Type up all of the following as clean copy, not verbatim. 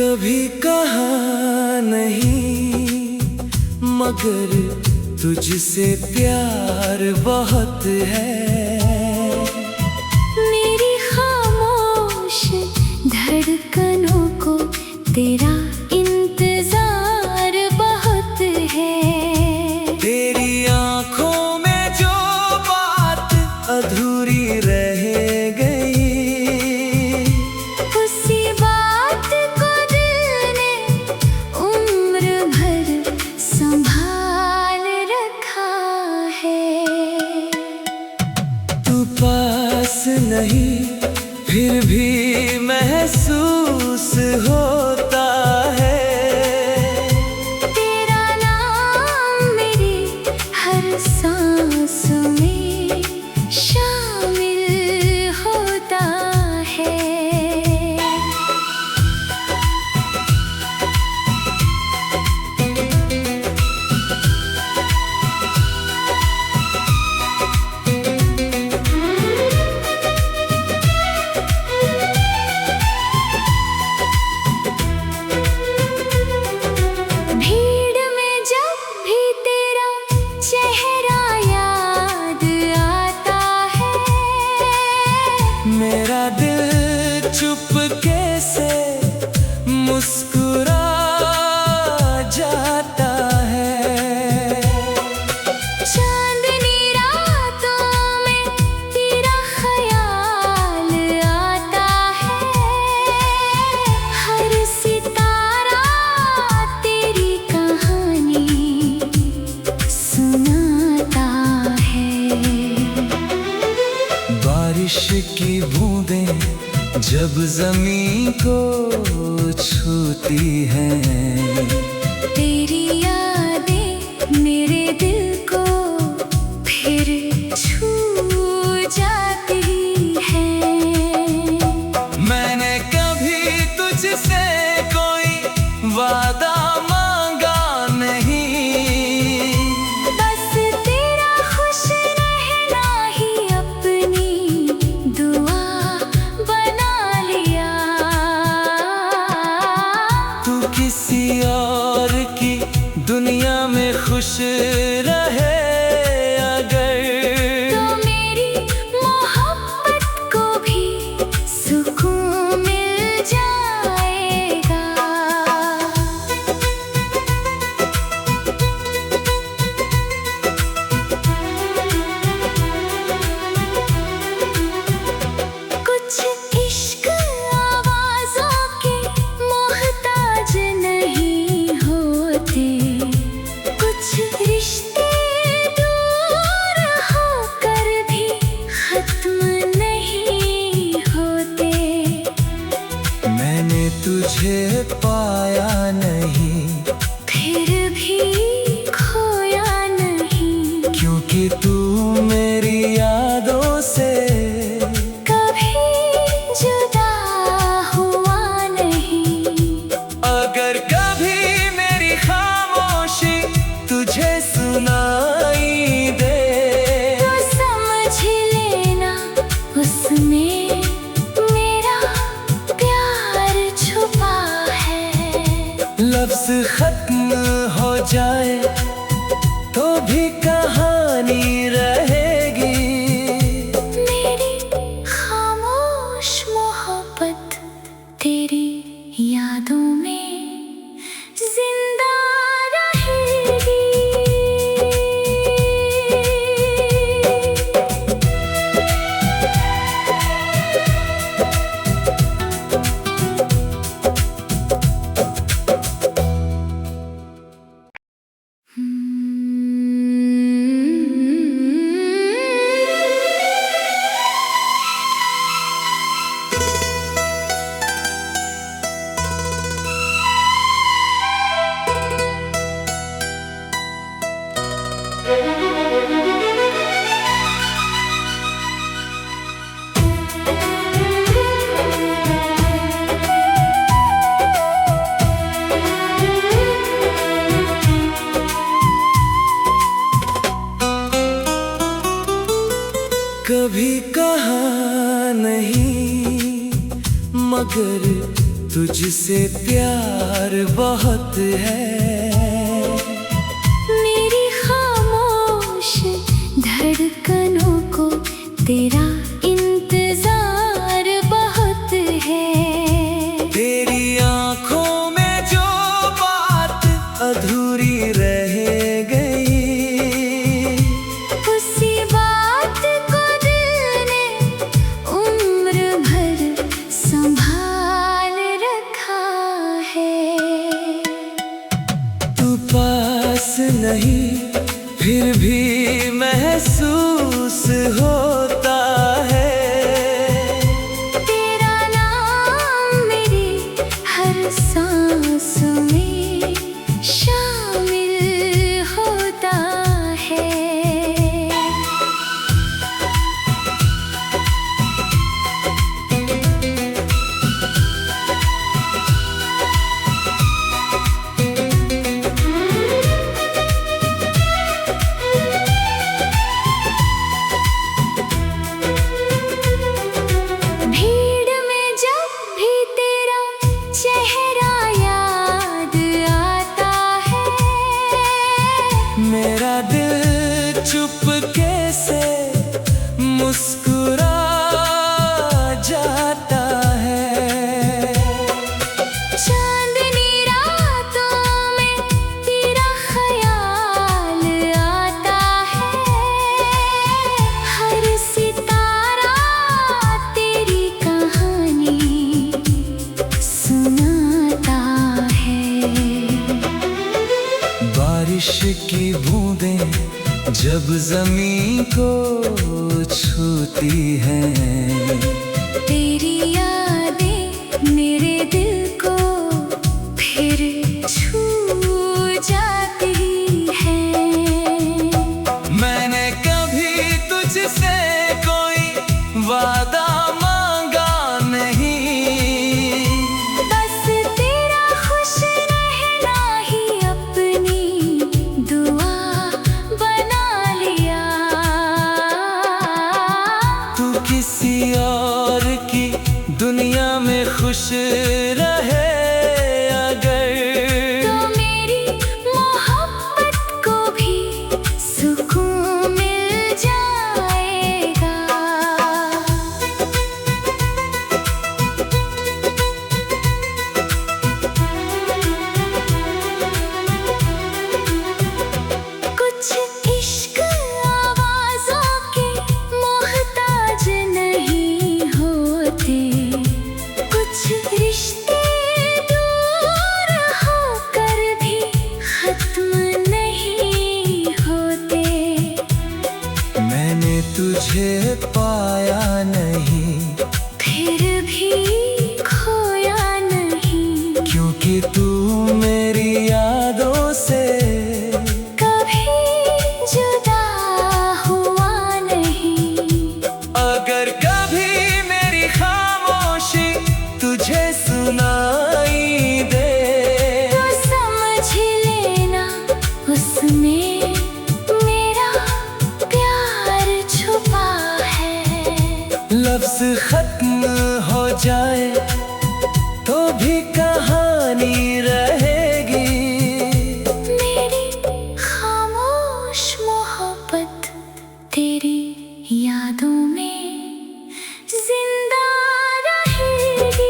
कभी कहा नहीं मगर तुझसे प्यार बहुत है। मेरी खामोश धड़कनों को तेरा इंतजार बहुत है। तेरी आंखों में जो बात अधूरी रह गई, उसी बात को दिल ने उम्र भर संभाल रखा है। तू पास नहीं फिर भी महसूस होता है। तेरा नाम मेरी हर सांस में शामिल होता है। भीड़ में जब भी तेरा चेहरा याद आता है, मेरा दिल चुपके से मुस्कुरा जाता है। चांदनी रातों में तेरा ख्याल आता है। हर सितारा तेरी कहानी सुनाता है। बारिश की बूंदें जब जमीन को छूती हैं, तेरी यादें मेरे दिल को फिर छू जाती हैं। मैंने कभी तुझसे कोई वादा मांगा नहीं। बस तेरा खुश रहना ही अपनी दुआ बना लिया। तू किसी और की दुनिया में खुश रहे अगर, तो मेरी मोहब्बत को भी सुकून मिल जाएगा। कुछ इश्क आवाज़ों के मोहताज नहीं होते। कुछ रिश्ते दूर होकर भी खत्म नहीं होते। मैंने तुझे पाया नहीं फिर भी खोया नहीं, क्योंकि तू मेरी यादों से कभी जुदा हुआ नहीं। अगर कभी मेरी खामोशी तुझे सुनाई दे, तो समझ लेना उसमें मेरा प्यार छुपा है। लफ्ज खत्म हो जाए तो भी कहानी रहेगी। मेरी खामोश मोहब्बत तेरी यादों में जिंदा रहेगी। कभी कहा नहीं मगर तुझसे प्यार बहुत है। मेरी खामोश धड़कनों को तेरा इंतजार बहुत है। तेरी आंखों में जो बात अधूरी रह गई, उसी बात को दिल ने उम्र भर संभाल रखा है। तू पास नहीं फिर भी महसूस होता है। तेरा नाम मेरी हर सांस में शामिल होता है। भीड़ में जब भी तेरा चेहरा याद आता है, मेरा दिल चुपके से मुस्कुरा जाता है। चांदनी रातों में तेरा ख्याल आता है। हर सितारा तेरी कहानी सुनाता है। बारिश की बूंदें जब जमीन को छूती हैं, तेरी यादें मेरे दिल को फिर छू जाती हैं। मैंने कभी तुझसे कोई वादा मांगा नहीं। बस तेरा खुश रहना ही अपनी दुआ बना लिया। तू किसी और की दुनिया में खुश रहे अगर, तो मेरी मोहब्बत को भी सुकून मिल जाएगा। कुछ इश्क आवाज़ों के मोहताज नहीं होते। कुछ रिश्ते दूर होकर भी खत्म नहीं होते। मैंने तुझे पाया नहीं फिर भी खोया नहीं, क्योंकि तू मेरी यादों से कभी जुदा हुआ नहीं। अगर कभी मेरी खामोशी तुझे सुनाई दे, तो समझ लेना उसमें मेरा प्यार छुपा है। लफ्ज खत्म हो जाए तो भी कहानी रहेगी। मेरी खामोश मोहब्बत तेरी यादों में जिंदा रहेगी।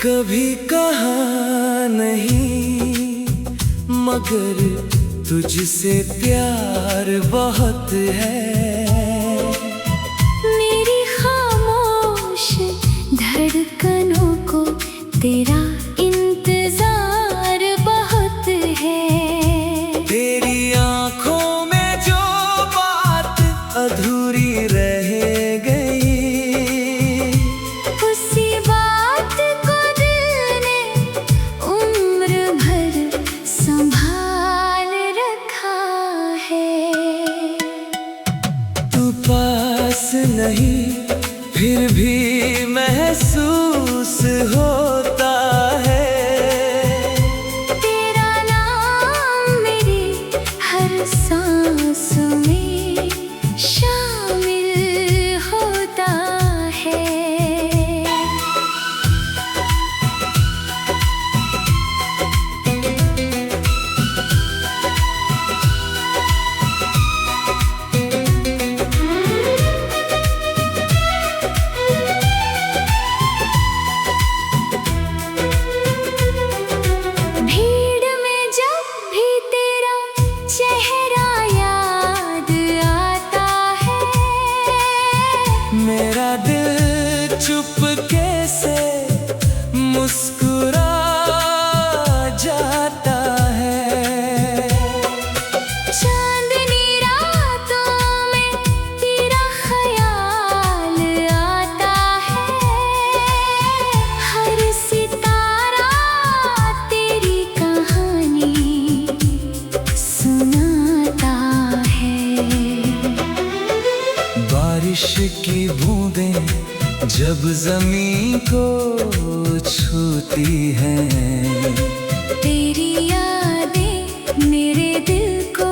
कभी कहा नहीं मगर तुझसे प्यार बहुत है। मेरी खामोश तेरा इंतजार बहुत है। तेरी आंखों में जो बात अधूरी रह गई, उसी बात को दिल ने उम्र भर संभाल रखा है। तू पास नहीं फिर भी महसूस होता है। तेरा नाम मेरी हर सांस में शामिल होता है। भीड़ में जब भी तेरा चेहरा याद आता है, मेरा दिल चुपके से मुस्कुरा जाता है। चांदनी रातों में तेरा ख्याल आता है। हर सितारा तेरी कहानी सुनाता है। बारिश की बूंदें जब जमीन को छूती हैं, तेरी यादें मेरे दिल को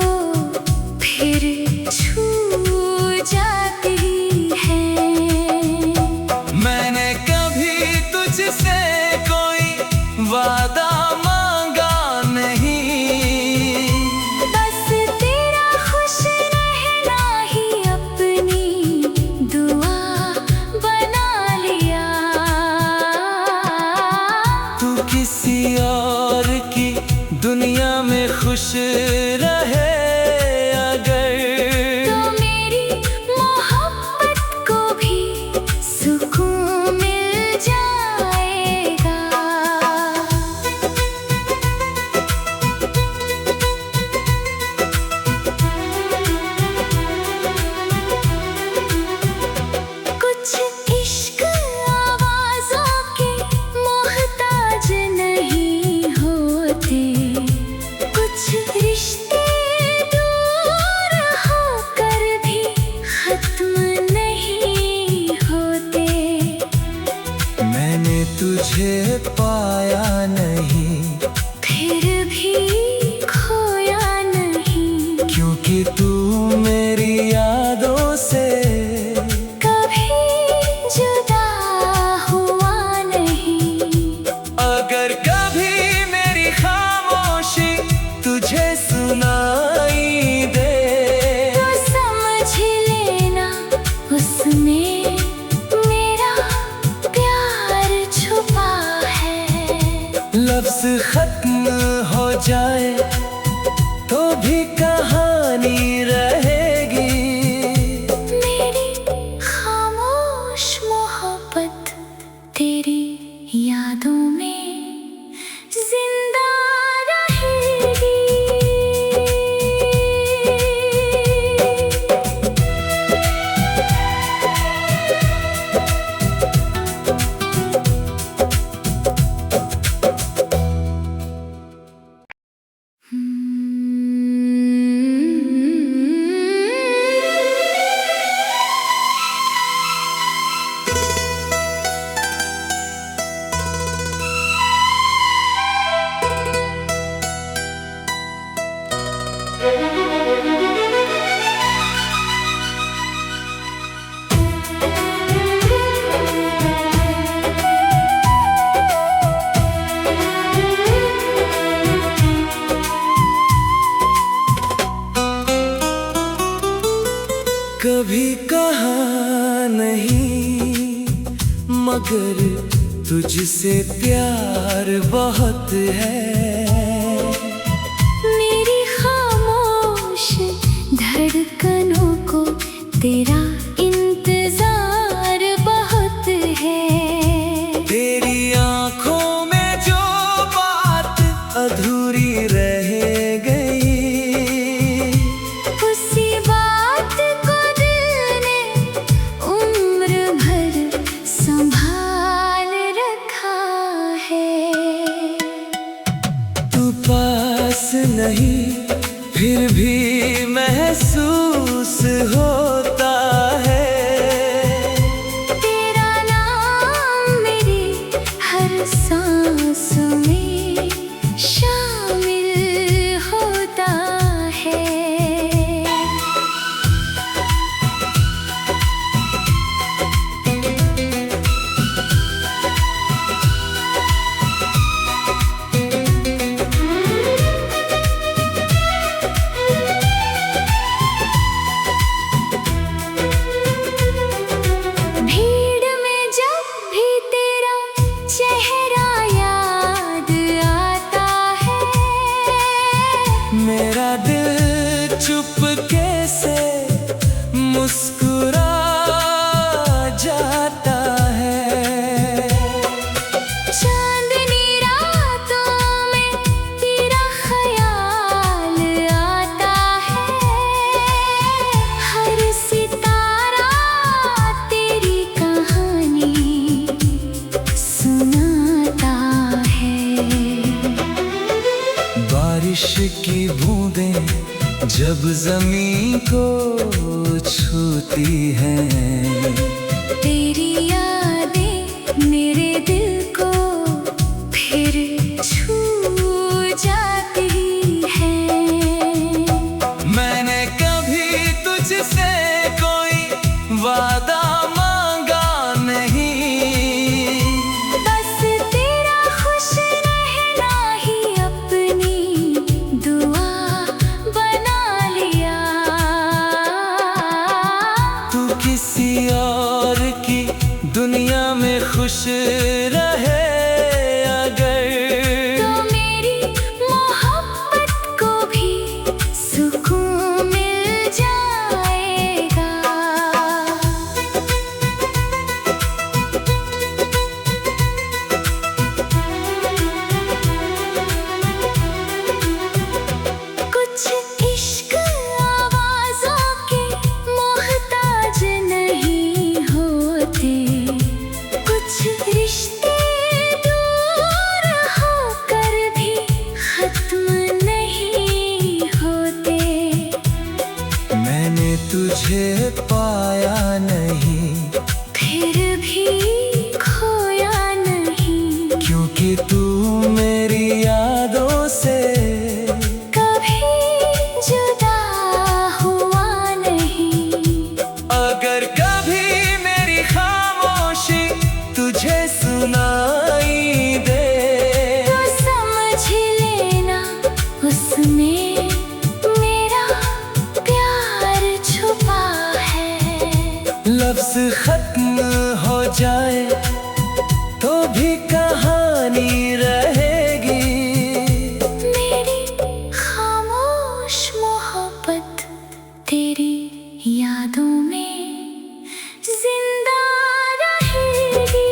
फिर छू जाती हैं। मैंने कभी तुझसे कोई वादा मांगा नहीं, बस तेरा खुश रहना ही अपनी दुआ बना लिया। तू किसी और की दुनिया में खुश रहे अगर, तो मेरी मोहब्बत को भी सुकून मिल जाएगा। कुछ इश्क आवाज़ों के मोहताज नहीं होते, कुछ रिश्ते दूर होकर भी खत्म नहीं होते। मैंने तुझे पाया नहीं फिर भी खोया नहीं, क्योंकि तू मेरी यादों से कभी जुदा हुआ नहीं। अगर कभी मेरी खामोशी तुझे सुनाई दे, तो समझ लेना उसमें मेरा प्यार छुपा है। लफ्ज खत्म हो जाए तो भी कहानी रहेगी। मेरी खामोश मोहब्बत तेरी यादों में जिंदा रहेगी। कभी कहा नहीं मगर तुझसे प्यार बहुत है। मेरी खामोश धड़कनों को तेरा इंतजार बहुत है। तेरी आंखों मुस्कुरा जाता है। चांदनी रातों में तेरा ख्याल आता है, हर सितारा तेरी कहानी सुनाता है। बारिश की बूंदें जब ज़मीं को छूती हैं, तेरी यादें मेरे दिल को फिर छू जाती हैं। मैंने कभी तुझसे कोई वादा मांगा नहीं, बस तेरा खुश रहना ही अपनी दुआ बना लिया। तू किसी और की दुनिया में खुश रहे अगर, तो मेरी मोहब्बत को भी सुकून मिल जाएगा। कुछ इश्क आवाज़ों के मोहताज नहीं होते, कुछ रिश्ते दूर होकर भी खत्म नहीं होते। मैंने तुझे पाया नहीं फिर भी खोया नहीं, क्योंकि तू मेरी यादों से कभी जुदा हुआ नहीं। अगर कभी मेरी खामोशी तुझे सुनाई दे, तो समझ लेना उसमें मेरा प्यार छुपा है। लफ्ज खत्म हो जाए तो भी कहानी रहेगी। मेरी खामोश मोहब्बत तेरी यादों में जिंदा रहेगी।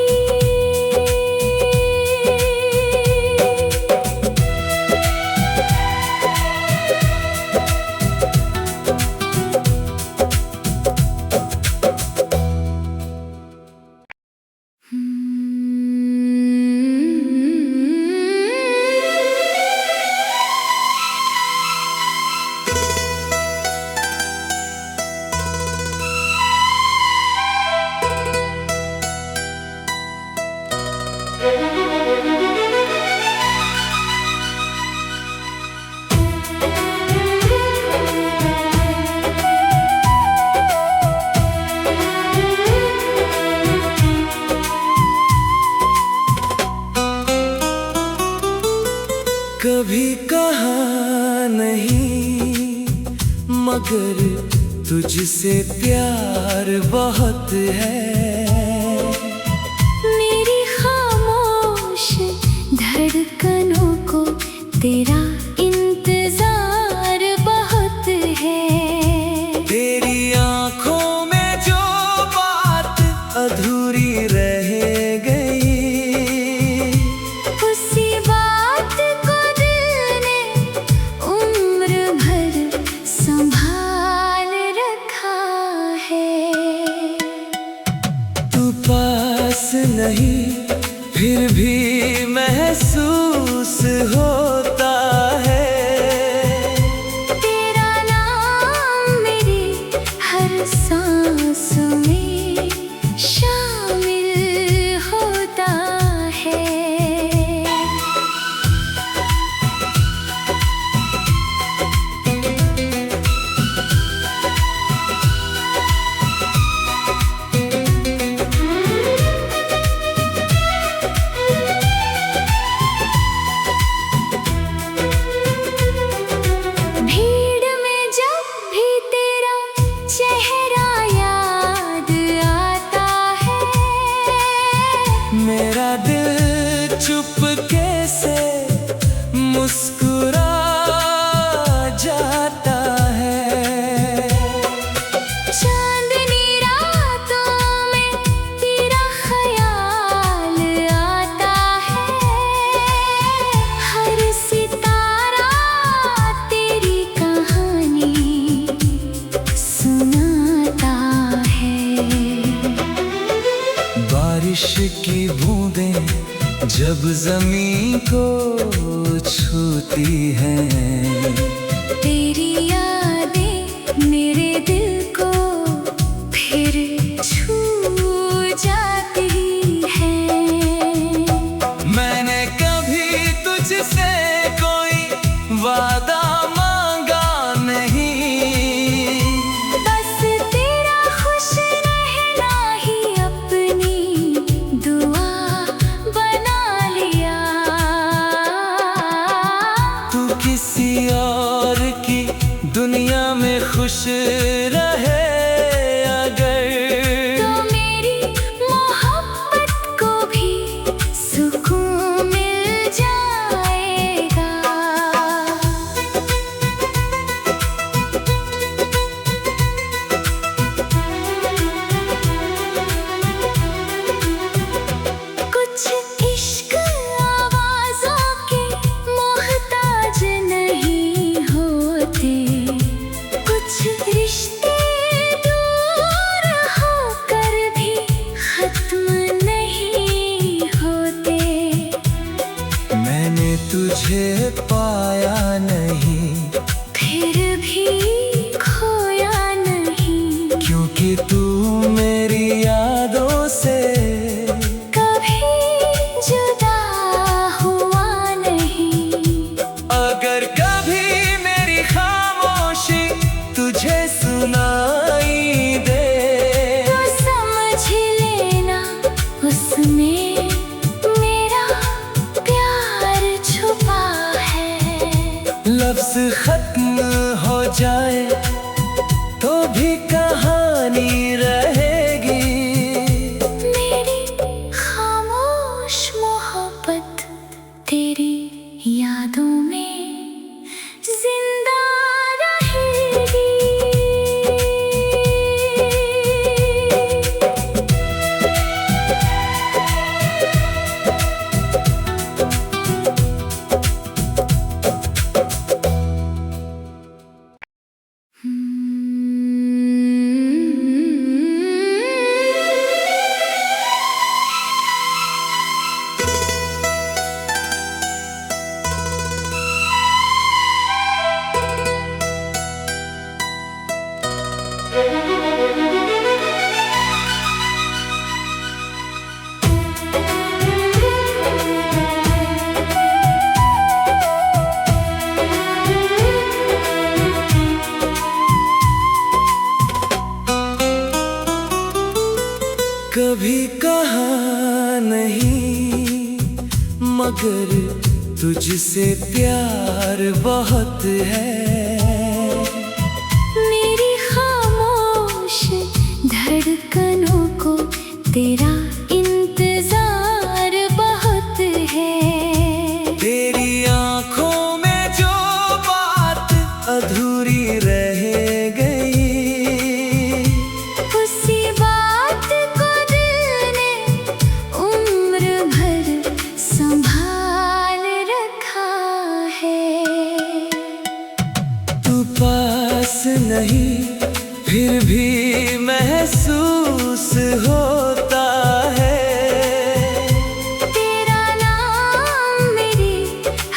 कभी कहा नहीं मगर तुझसे प्यार बहुत है। मेरी खामोश धड़कनों को तेरा इंतजार बहुत है। तेरी आंखों में जो बात अधूरी रह गई, उसी बात को दिल ने उम्र भर संभाल रखा है। तू पास नहीं फिर भी महसूस होता है। तेरा नाम मेरी हर सांस में शामिल होता है। भीड़ में जब भी तेरा चेहरा की बूंदें जब जमीन को छूती हैं, तेरी यादें मेरे दिल को फिर छू जाती हैं। मैंने कभी तुझसे कोई वादा मांगा नहीं, बस तेरा खुश रहना ही अपनी दुआ बना लिया। तू किसी और की दुनिया में खुश रहे अगर, तो मेरी मोहब्बत को भी सुकून मिल जाएगा। कुछ इश्क आवाज़ों के मोहताज नहीं होते, कुछ रिश्ते दूर होकर भी खत्म नहीं होते। मैंने तुझे पाया नहीं फिर भी खोया नहीं, क्योंकि तू मेरी यादों से कभी जुदा हुआ नहीं। अगर कभी मेरी खामोशी तुझे सुनाई दे, तो समझ लेना उसमें मेरा प्यार छुपा है। लफ्ज खत्म हो जाए तो भी कहानी रहेगी, मेरी खामोश मोहब्बत तेरी यादों में जिंदा रहेगी। कभी कहा नहीं मगर तुझसे प्यार बहुत है। मेरी खामोश धड़कनों को तेरा इंतजार बहुत है। तेरी आंखों में जो बात अधूरी रह गई, उसी बात को दिल ने उम्र भर संभाल रखा है। तू पास नहीं फिर भी महसूस होता है। तेरा नाम मेरी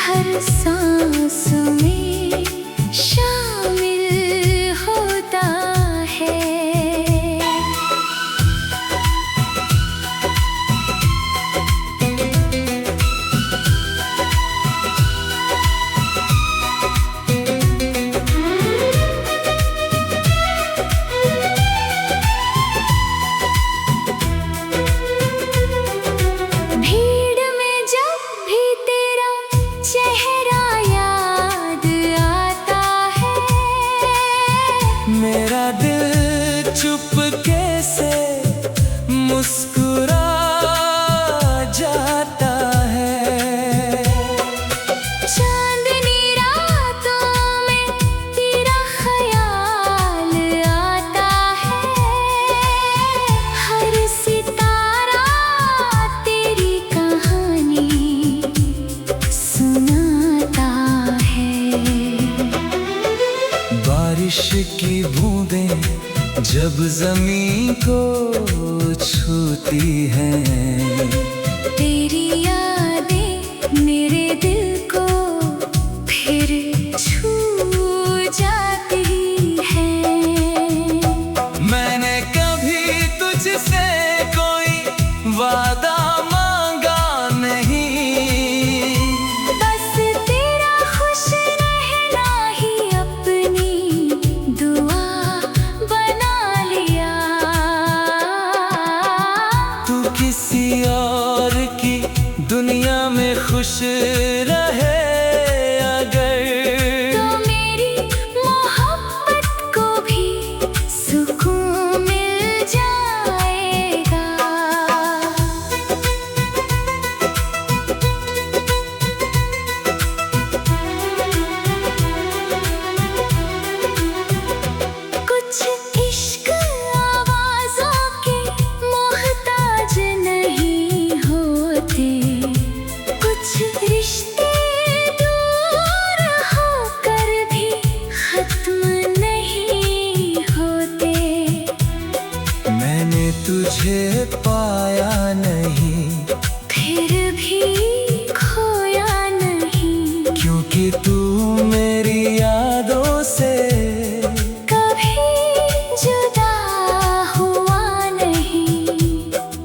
हर सांस में शामिल होता है। भीड़ में जब भी तेरा चेहरा याद आता है, मेरा दिल चुपके से मुस्कुरा जाता है। चांदनी रातों में तेरा ख्याल आता है। हर सितारा तेरी कहानी सुनाता है। बारिश की बूंदें जब ज़मीं को छूती हैं, तेरी यादें मेरे दिल को फिर छू जाती हैं। मैंने कभी तुझसे कोई वादा मांगा नहीं, बस तेरा खुश रहना ही अपनी दुआ बना लिया। तू किसी और की दुनिया में खुश रहे अगर, तो मेरी मोहब्बत को भी सुकून मिल जाएगा। कुछ इश्क आवाज़ों के मोहताज नहीं होते, कुछ रिश्ते दूर होकर भी खत्म नहीं होते। मैंने तुझे पाया नहीं, फिर भी खोया नहीं, क्योंकि तू मेरी यादों से कभी जुदा हुआ नहीं।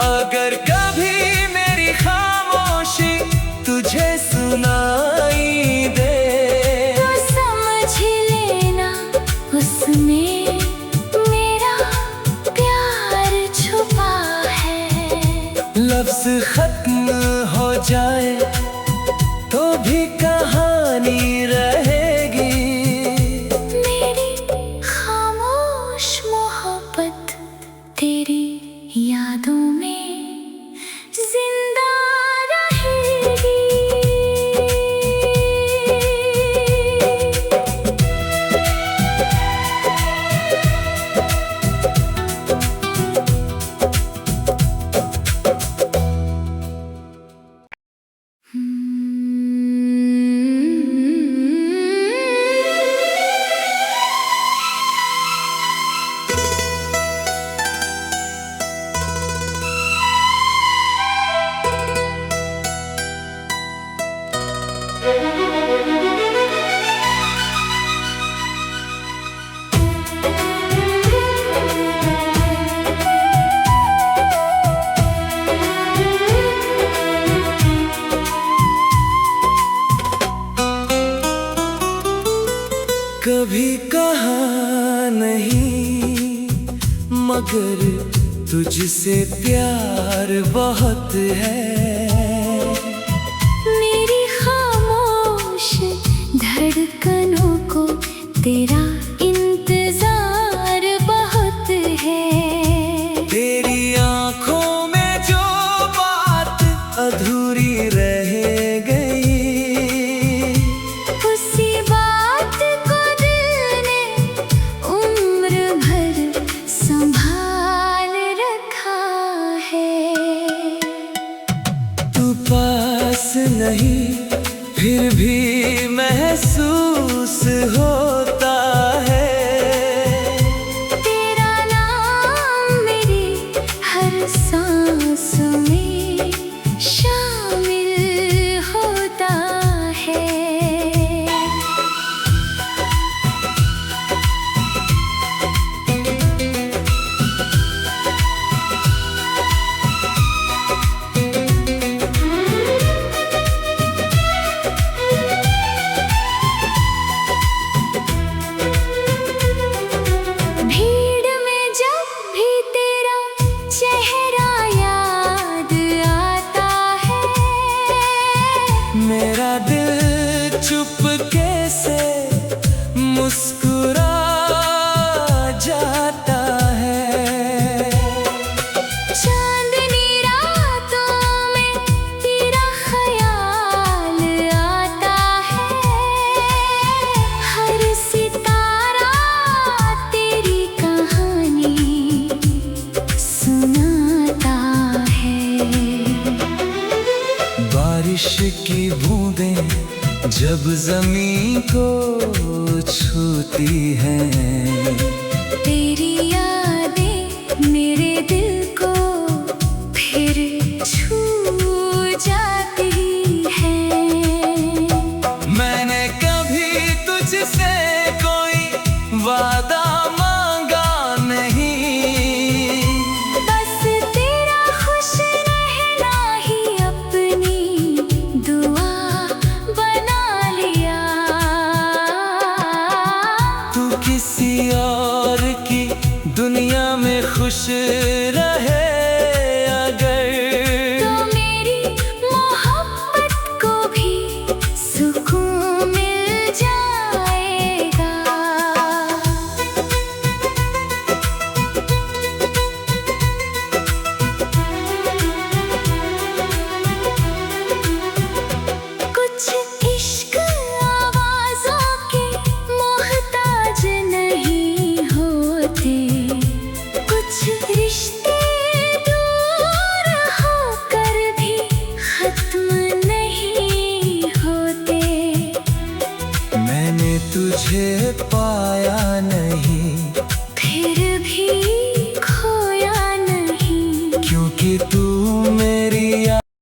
अगर कभी मेरी खामोशी तुझे सुनाई दे, तो समझ लेना उसमें मेरा प्यार छुपा है। लफ्ज़ खत्म हो जाए तो भी कहानी रहेगी, मेरी खामोश मोहब्बत तेरी यादों में जिंदा रहेगी। कभी कहा नहीं मगर तुझसे प्यार बहुत है। मेरी खामोश धड़कनों को तेरा इंतजार बहुत है। तेरी आंखों में जो बात अधूरी रह गई, उसी बात को दिल ने उम्र भर संभाल रखा है। तू पास नहीं फिर भी महसूस होता है, तेरा नाम मेरी हर सांस में शामिल होता है। भीड़ में जब भी तेरा चेहरा याद आता है, मेरा दिल चुपके से मुस्कुरा जाता है। चांदनी रातों में तेरा ख्याल आता है, हर सितारा तेरी कहानी सुनाता है। बारिश की बूंदें जब ज़मीं को छूती हैं, तेरी याद दुनिया में खुश रहे अगर, तो मेरी मोहब्बत को भी सुकून मिल जाएगा। कुछ इश्क आवाज़ों के मोहताज नहीं होते, कुछ रिश्ते दूर होकर भी खत्म नहीं होते। मैंने तुझे पाया नहीं, फिर भी